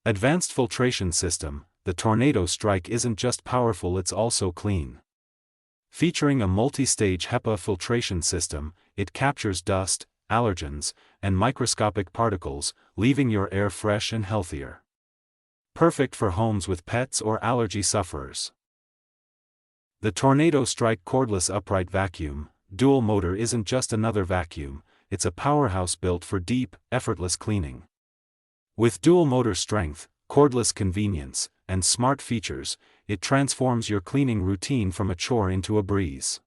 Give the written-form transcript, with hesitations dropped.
Advanced filtration system. The Tornado Strike isn't just powerful, it's also clean. Featuring a multi-stage HEPA filtration system, it captures dust, allergens, and microscopic particles, leaving your air fresh and healthier. Perfect for homes with pets or allergy sufferers. The Tornado Strike Cordless Upright Vacuum, dual motor isn't just another vacuum, it's a powerhouse built for deep, effortless cleaning. With dual motor strength, cordless convenience, and smart features, it transforms your cleaning routine from a chore into a breeze.